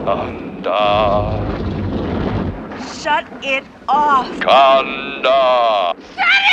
Kanda. Shut it off. Kanda. Shut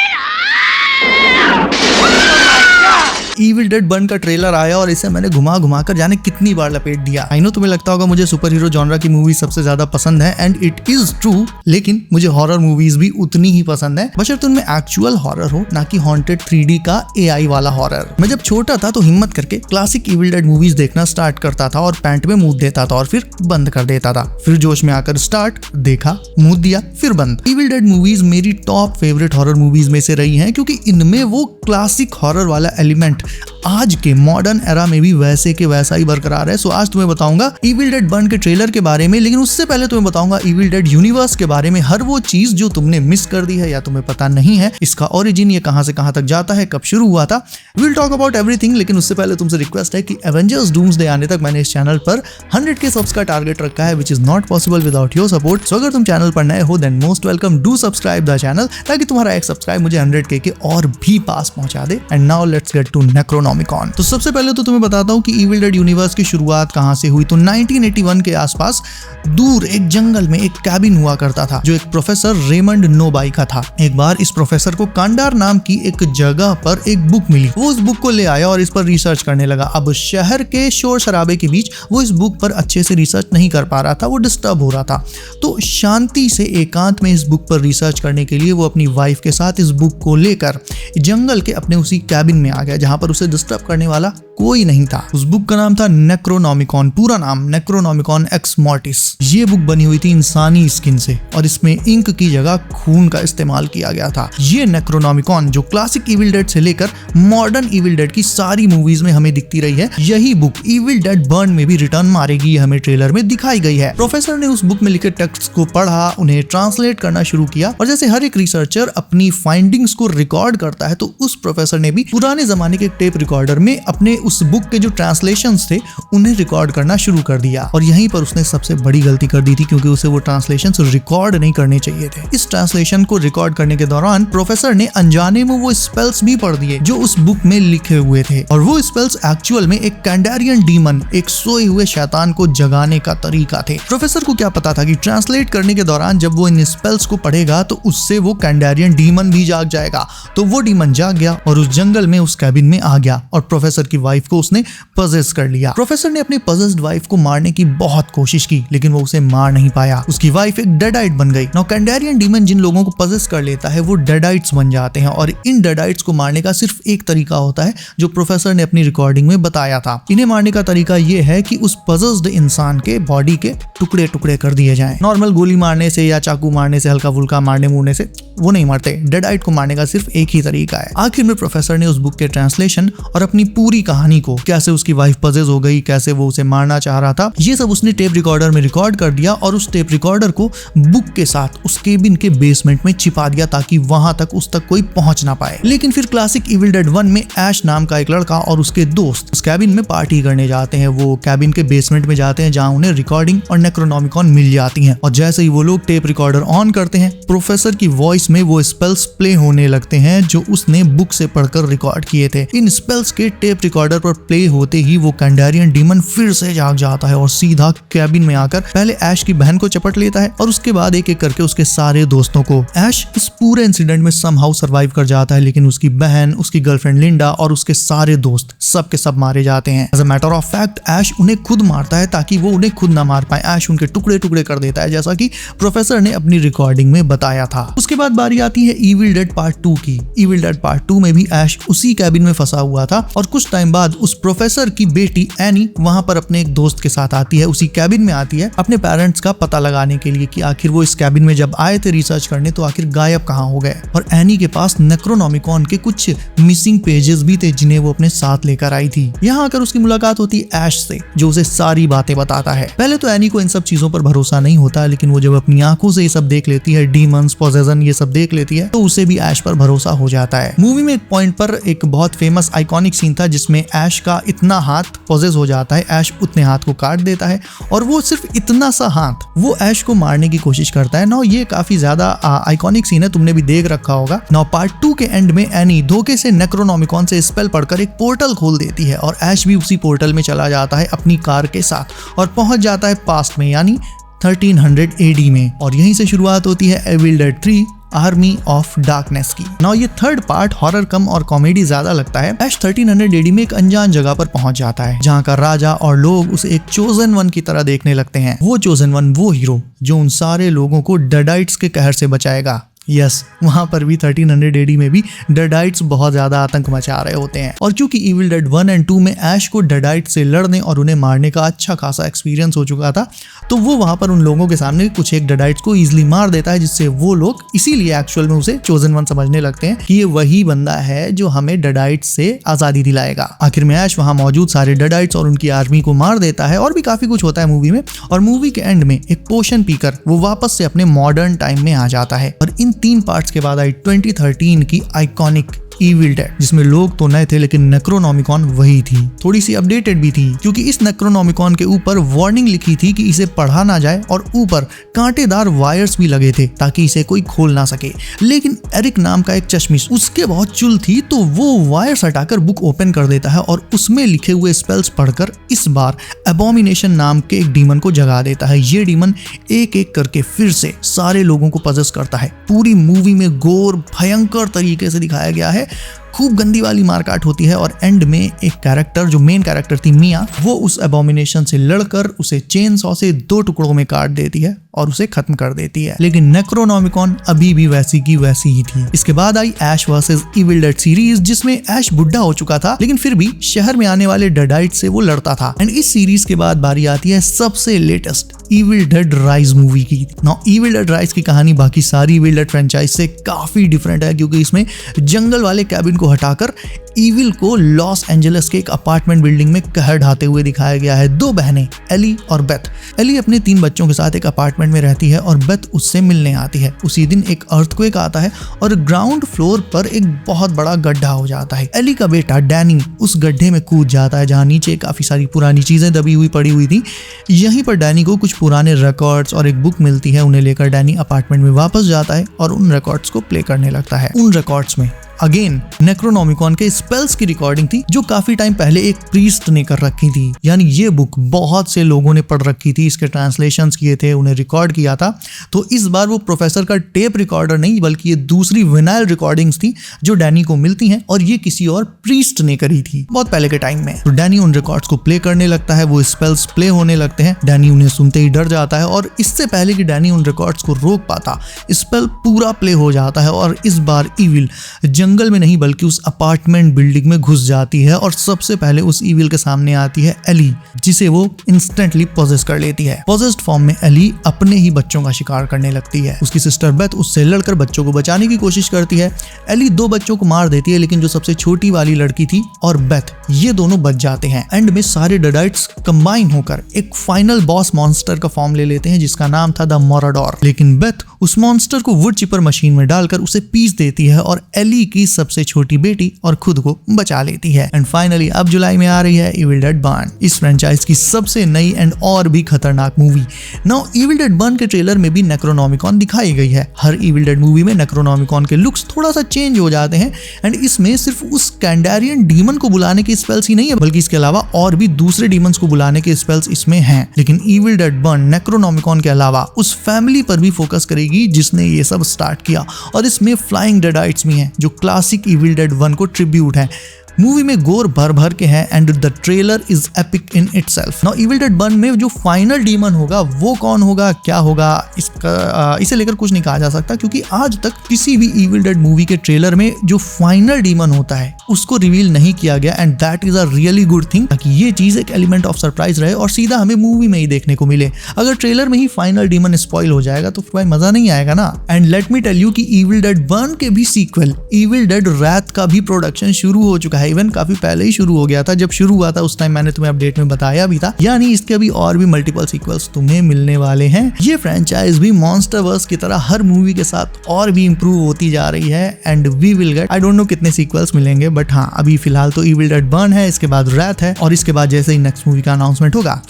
it off! Evil dead burn का trailer आया और इसे मैंने घुमा घुमा कर जाने कितनी बार लपेट दिया। आई नो तुम्हें लगता होगा मुझे सुपर हीरो जॉनरा की मूवी सबसे ज्यादा पसंद है, एंड इट इज ट्रू, लेकिन मुझे हॉरर मूवीज भी उतनी ही पसंद है, बशर्ते उनमें एक्चुअल हॉरर हो, ना कि हॉन्टेड 3D का AI वाला हॉरर। मैं जब छोटा था तो हिम्मत करके क्लासिक इविल डेड मूवीज देखना स्टार्ट करता था और पैंट में मूत देता था और फिर बंद कर देता था। फिर जोश में आकर स्टार्ट, देखा, मूत दिया, फिर बंद। इविल डेड मूवीज मेरी टॉप फेवरेट हॉरर मूवीज में से रही हैं, क्योंकि इनमें वो क्लासिक हॉरर वाला एलिमेंट आज के मॉडर्न एरा में भी वैसे के वैसा ही बरकरार है। सो आज तुम्हें बताऊंगा इविल डेड बर्न के ट्रेलर के बारे में, लेकिन उससे पहले तुम्हें बताऊंगा इविल डेड यूनिवर्स के बारे में, हर वो चीज जो तुमने मिस कर दी है या तुम्हें पता नहीं है, इसका ओरिजिन, ये कहां से कहां तक जाता है, कब शुरू हुआ था। विल टॉक अबाउट एवरीथिंग, लेकिन उससे पहले तुमसे रिक्वेस्ट है कि एवेंजर्स डूम्सडे आने तक मैंने इस चैनल पर 100K सब्स का टारगेट रखा है, which is not possible without your support. So अगर तुम चैनल पर नए हो then most welcome, do subscribe the channel, ताकि तुम्हारा एक सब्सक्राइब मुझे 100K के और भी पास पहुंचा दे। And now let's get to Necronomicon. तो सबसे पहले तो तुम्हें बताता हूं कि इविल डेड यूनिवर्स की शुरुआत कहां से हुई। तो 1981 के आसपास दूर एक जंगल में एक कैबिन हुआ करता था, जो एक प्रोफेसर रेमंड नोबाई का था। एक बार इस प्रोफेसर को कांडार नाम की एक जगह पर एक बुक मिली। वो उस बुक को ले आया और इस पर रिसर्च करने लगा। अब शहर के शोर शराबे के बीच वो इस बुक पर अच्छे से रिसर्च नहीं कर पा रहा था, वो डिस्टर्ब हो रहा था। तो शांति से एकांत में इस बुक पर रिसर्च करने के लिए वो अपनी वाइफ के साथ इस बुक को लेकर जंगल के अपने उसी कैबिन में आ गया, जहां पर उसे डिस्टर्ब करने वाला कोई नहीं था। उस बुक का नाम था नेक्रोनॉमिकॉन, पूरा नाम नेक्रोनॉमिकॉन एक्स मॉर्टिस। ये बुक बनी हुई थी इंसानी स्किन से और इसमें इंक की जगह खून का इस्तेमाल किया गया था। ये नेक्रोनॉमिकॉन जो क्लासिक इविल डेड से लेकर मॉडर्न इविल डेड की सारी मूवीज में हमें दिखती रही है, यही बुक इविल डेड बर्न में भी रिटर्न मारेगी, ये हमें ट्रेलर में दिखाई गई है। प्रोफेसर ने उस बुक में लिखे टेक्स्ट को पढ़ा, उन्हें ट्रांसलेट करना शुरू किया, और जैसे हर एक रिसर्चर अपनी फाइंडिंग्स को रिकॉर्ड करता है, तो उस प्रोफेसर ने भी पुराने जमाने के टेप रिकॉर्डर में अपने उस बुक के जो ट्रांसलेशंस थे उन्हें रिकॉर्ड करना शुरू कर दिया। और यहीं पर उसने सबसे बड़ी गलती कर दी थी, क्योंकि उसे वो ट्रांसलेशंस रिकॉर्ड नहीं करने चाहिए थे। इस ट्रांसलेशन को रिकॉर्ड करने के दौरान प्रोफेसर ने अनजाने में वो स्पेल्स भी पढ़ दिए जो उस बुक में लिखे हुए थे, और वो स्पेल्स एक्चुअल में एक कैंडारियन डीमन, एक सोए हुए शैतान को जगाने का तरीका थे। प्रोफेसर को क्या पता था कि ट्रांसलेट करने के दौरान जब वो इन स्पेल्स को पढ़ेगा तो उससे वो कैंडारियन डीमन भी जाग जाएगा। तो वो डीमन जाग गया और उस जंगल में उस कैबिन में आ गया, और प्रोफेसर की वाइफ को उसने पजेस कर लिया। प्रोफेसर ने अपनी पजेस्ड वाइफ को मारने की बहुत कोशिश की, लेकिन वो उसे मार नहीं पाया। उसकी वाइफ एक डेडाइट बन गई। नाउ कैंडारियन डीमन जिन लोगों को पजेस कर लेता है वो डेडाइट्स बन जाते हैं, और इन डेडाइट्स को मारने का सिर्फ एक तरीका होता है, जो प्रोफेसर ने अपनी रिकॉर्डिंग में बताया था। इन्हें मारने का तरीका ये है कि उस पजेस्ड इंसान के बॉडी के टुकड़े टुकड़े कर दिए जाएं। नॉर्मल गोली मारने से या चाकू मारने से, हल्का फुल्का मारने मुरने से वो नहीं मरते। डेडाइट को मारने का सिर्फ एक ही तरीका है। आखिर में प्रोफेसर ने उस बुक के ट्रांसलेशन और अपनी पूरी कहानी को, कैसे उसकी वाइफ पजेस हो गई, कैसे वो उसे मारना चाह रहा था, ये सब उसने टेप रिकॉर्डर में रिकॉर्ड कर दिया, और उस टेप रिकॉर्डर को बुक के साथ उस केबिन के बेसमेंट में छिपा दिया, ताकि वहां तक उस तक कोई पहुंच ना पाए। लेकिन फिर क्लासिक इविल डेड 1 में ऐश नाम का एक लड़का और उसके दोस्त उस कैबिन में पार्टी करने जाते हैं। वो कैबिन के बेसमेंट में जाते हैं, जहां उन्हें रिकॉर्डिंग और नेक्रोनॉमिकॉन मिल जाती हैं, और जैसे ही वो लोग टेप रिकॉर्डर ऑन करते हैं, प्रोफेसर की वॉइस में वो स्पेल्स प्ले होने लगते हैं जो उसने बुक से पढ़कर रिकॉर्ड किए थे। इन स्पेल्स के टेप रिकॉर्डर पर प्ले होते ही वो कैंडारियन डीमन फिर से जाग जाता है और सीधा कैबिन में आकर पहले ऐश की बहन को चपट लेता है, और उसके बाद एक एक करके उसके सारे दोस्तों को। ऐश इस पूरे इंसिडेंट में समहाउ सर्वाइव कर जाता है, लेकिन उसकी बहन, उसकी गर्लफ्रेंड लिंडा और उसके सारे दोस्त सब के सब मारे जाते हैं। As a matter of fact Ash उन्हें खुद मारता है, ताकि वो उन्हें खुद ना मार पाए। ऐश उनके टुकड़े टुकड़े कर देता है, जैसा कि प्रोफेसर ने अपनी रिकॉर्डिंग में बताया था। उसके बाद बारी आती है इविल डेड पार्ट 2 की। इविल डेड पार्ट 2 में भी ऐश उसी कैबिन में फंसा हुआ था, और कुछ टाइम बाद उस प्रोफेसर की बेटी एनी वहां पर अपने एक दोस्त के साथ आती है, उसी कैबिन में आती है अपने पेरेंट्स का पता लगाने के लिए कि आखिर वो इस कैबिन में जब आए थे रिसर्च करने तो आखिर गायब कहाँ हो गए। और एनी के पास नेक्रोनॉमिकॉन के कुछ मिसिंग पेजेस भी थे, जिन्हें वो अपने साथ लेकर आई थी। यहाँ आकर उसकी मुलाकात होती है ऐश से, जो उसे सारी बातें बताता है। पहले तो एनी को इन सब चीजों पर भरोसा नहीं होता, लेकिन वो जब अपनी आंखों से ये सब देख लेती है, डीमंस, पोजेशन, ये सब देख लेती है, तो उसे भी ऐश पर भरोसा हो जाता है। मूवी में एक पॉइंट पर एक बहुत फेमस आइकॉनिक आइकॉनिक सीन था जिसमें ऐश का इतना हाथ पॉजेस हो जाता है, ऐश उतने हाथ को काट देता है और वो सिर्फ इतना सा हाथ वो ऐश को मारने की कोशिश करता है। नाउ ये काफी ज्यादा आइकॉनिक सीन है, तुमने भी देख रखा होगा। नाउ पार्ट 2 के एंड में एनी धोखे से नेक्रोनोमिकॉन से स्पेल पढ़कर एक पोर्टल खोल देती है और ऐश भी उसी पोर्टल में चला जाता है अपनी कार के साथ और पहुंच जाता है पास्ट में यानी 1300 AD में। और यहीं से शुरुआत होती है Evil Dead 3 Army of Darkness की। नाउ ये थर्ड पार्ट हॉरर कम और कॉमेडी ज्यादा लगता है। ऐश 1300 AD में एक अनजान जगह पर पहुंच जाता है जहां का राजा और लोग उसे एक चोजन वन की तरह देखने लगते हैं। वो चोजन वन वो हीरो जो उन सारे लोगों को डेडाइट्स के कहर से बचाएगा। यस, वहां पर भी 1300 AD में भी डेडाइट्स बहुत ज्यादा आतंक मचा रहे होते हैं। और क्योंकि इविल डेड 1 और 2 में ऐश को डेडाइट से लड़ने और उन्हें मारने का अच्छा खासा एक्सपीरियंस हो चुका था, तो वो वहां पर उन लोगों के सामने कुछ एक डेडाइट्स को इजीली मार देता है, जिससे वो लोग इसीलिए एक्चुअल में उसे चोजन वन समझने लगते हैं कि ये वही बंदा है जो हमें डेडाइट्स से आजादी दिलाएगा। आखिर में ऐश वहां मौजूद सारे डेडाइट्स और उनकी आर्मी को मार देता है और भी काफी कुछ होता है मूवी में। और मूवी के एंड में एक पोशन पीकर वो वापस से अपने मॉडर्न टाइम में आ जाता है। और इन 3 पार्ट्स के बाद आई 2013 की आइकॉनिक इविल डेड, जिसमें लोग तो नए थे लेकिन नेक्रोनोमिकॉन वही थी। थोड़ी सी अपडेटेड भी थी क्योंकि इस नेक्रोनोमिकॉन के ऊपर वार्निंग लिखी थी कि इसे पढ़ा ना जाए और ऊपर कांटेदार वायर्स भी लगे थे ताकि इसे कोई खोल ना सके। लेकिन एरिक नाम का एक चश्मिश उसके बहुत चुल थी, तो वो वायर्स हटाकर बुक ओपन कर देता है और उसमें लिखे हुए स्पेल्स पढ़कर इस बार एबोमिनेशन नाम के एक डीमन को जगा देता है। ये डीमन एक एक करके फिर से सारे लोगों को पजेस करता है। पूरी मूवी में गोर भयंकर तरीके से दिखाया गया है, खूब गंदी वाली मारकाट होती है और एंड में एक कैरेक्टर जो मेन कैरेक्टर थी मिया, वो उस एबोमिनेशन से लड़कर उसे चेन सॉ से 2 टुकड़ों में काट देती है और उसे खत्म कर देती है। लेकिन नेक्रोनोमिकॉन अभी भी वैसी की वैसी ही थी। इसके बाद आई Ash versus Evil Dead series, जिसमें ऐश बुढ़ा हो चुका था लेकिन फिर भी शहर में आने वाले डेडाइट से वो लड़ता था। एंड इस सीरीज के बाद बारी आती है सबसे latest evil dead rise movie की। नाउ इविल डेड राइज की कहानी बाकी सारी इविल डेड फ्रेंचाइज से काफी डिफरेंट है क्योंकि इसमें जंगल वाले कैबिन को हटाकर इविल को लॉस एंजलिस के एक अपार्टमेंट बिल्डिंग में कहर ढाते हुए दिखाया गया है। 2 बहनें एली और बेथ। एली अपने 3 बच्चों के साथ एक अपार्टमेंट में रहती है और बेथ उससे मिलने आती है। उसी दिन एक अर्थक्वेक आता है और ग्राउंड फ्लोर पर एक बहुत बड़ा गड्ढा हो जाता है। एली का बेटा डैनी उस गड्ढे में कूद जाता है जहाँ नीचे काफी सारी पुरानी चीजें दबी हुई पड़ी हुई थी। यहीं पर डैनी को कुछ पुराने रिकॉर्ड्स और एक बुक मिलती है। उन्हें लेकर डैनी अपार्टमेंट में वापस जाता है और उन रिकॉर्ड्स को प्ले करने लगता है। उन रिकॉर्ड्स में अगेन नेक्रोनोमिकॉन के स्पेल्स की रिकॉर्डिंग थी जो काफी टाइम पहले एक प्रीस्ट ने कर रखी थी। यानी ये बुक बहुत से लोगों ने पढ़ रखी थी, इसके ट्रांसलेशंस किए थे, उन्हें रिकॉर्ड किया था। तो इस बार वो प्रोफेसर का टेप रिकॉर्डर नहीं बल्कि ये दूसरी विनाइल रिकॉर्डिंग्स थी जो डैनी को मिलती हैं और ये किसी और प्रीस्ट ने करी थी बहुत पहले के टाइम में। तो डैनी उन रिकॉर्ड्स को प्ले करने लगता है, वो स्पेल्स प्ले होने लगते हैं। डैनी उन्हें सुनते ही डर जाता है और इससे पहले कि डैनी उन रिकॉर्ड्स को रोक पाता स्पेल पूरा प्ले हो जाता है और इस बार इविल जंगल में नहीं बल्कि उस अपार्टमेंट बिल्डिंग में घुस जाती है और सबसे पहले उस इविल के सामने आती है एली, जिसे वो इंस्टेंटली पॉजेस कर लेती है। पॉजेस्ड फॉर्म में एली अपने ही बच्चों का शिकार करने लगती है। उसकी सिस्टर बेथ उससे लड़कर बच्चों को बचाने की कोशिश करती है। एली 2 बच्चों को मार देती है लेकिन जो सबसे छोटी वाली लड़की थी और बेथ ये दोनों बच जाते हैं। एंड में सारे डेडाइट्स कंबाइन होकर एक फाइनल बॉस मॉन्स्टर का फॉर्म ले लेते हैं जिसका नाम था द मोराडोर। लेकिन बेथ उस मॉन्स्टर को वुड चिपर मशीन में डालकर उसे पीस देती है और एली की सबसे छोटी बेटी और खुद को बचा लेती है। एंड फाइनली अब जुलाई में आ रही है इविल डेड बर्न, इस फ्रेंचाइज की सबसे नई एंड और भी खतरनाक movie. Now evil dead burn के ट्रेलर में भी नेक्रोनोमिकॉन दिखाई गई है। हर इविल डेड मूवी में नेक्रोनोमिकॉन के लुक्स थोड़ा सा चेंज हो जाते हैं एंड इसमें सिर्फ उस कैंडेरियन डीमन को बुलाने के स्पेल्स ही नहीं है बल्कि इसके अलावा और भी दूसरे डीमंस को बुलाने के स्पेल्स इसमें हैं। लेकिन इविल डेड बर्न नेक्रोनोमिकॉन के अलावा उस फैमिली पर भी फोकस करेगी जिसने ये सब स्टार्ट किया और इसमें फ्लाइंग डेडाइट्स भी हैं जो क्लासिक इविल डेड 1 को ट्रिब्यूट है। मूवी में गोर भर भर के हैं and the trailer is epic in itself. Now evil dead burn में जो फाइनल डीमन होगा वो कौन होगा, क्या होगा, इसे लेकर कुछ नहीं कहा जा सकता क्योंकि आज तक किसी भी इविल डेड मूवी के ट्रेलर में जो फाइनल डीमन होता है उसको रिवील नहीं किया गया and that is a really good thing, ताकि ये चीज एक एलिमेंट ऑफ सरप्राइज रहे और सीधा हमें मूवी में ही देखने को मिले। अगर ट्रेलर में ही फाइनल डीमन स्पॉइल हो जाएगा तो फिर मजा नहीं आएगा ना। And let me tell you कि इविल डेड 1 के भी सीक्वल इविल डेड रैथ का भी प्रोडक्शन शुरू हो चुका है। है, इवन काफी पहले ही शुरू हो गया था। जब शुरू हुआ था उस टाइम मैंने तुम्हें अपडेट में बताया भी था, यानी इसके अभी और भी मल्टीपल सीक्वल्स तुम्हें मिलने वाले हैं। ये फ्रेंचाइज भी मॉन्स्टरवर्स की तरह हर मूवी के साथ और भी इंप्रूव होती जा रही है and we will get, I don't know कितने सीक्वल्स मिलेंगे, बट हाँ अभी फिलहाल तो इविल डेड बर्न है, इसके बाद रैथ है और इसके बाद जैसे ही नेक्स्ट मूवी का अनाउंसमेंट होगा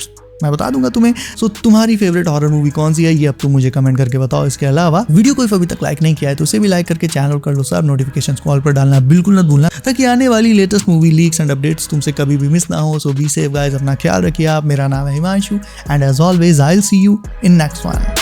मैं बता दूंगा तुम्हें। सो तुम्हारी फेवरेट हॉरर मूवी कौन सी है ये अब तुम मुझे कमेंट करके बताओ। इसके अलावा वीडियो को अभी तक लाइक नहीं किया है तो उसे भी लाइक करके चैनल कर लो सब, नोटिफिकेशंस कॉल पर डालना बिल्कुल न भूलना ताकि आने वाली latest movie leaks and updates तुमसे कभी भी मिस ना हो। सो बी सेफ गाइस, अपना ख्याल रखिए आप। मेरा नाम है Himanshu and as always I will see you in next one.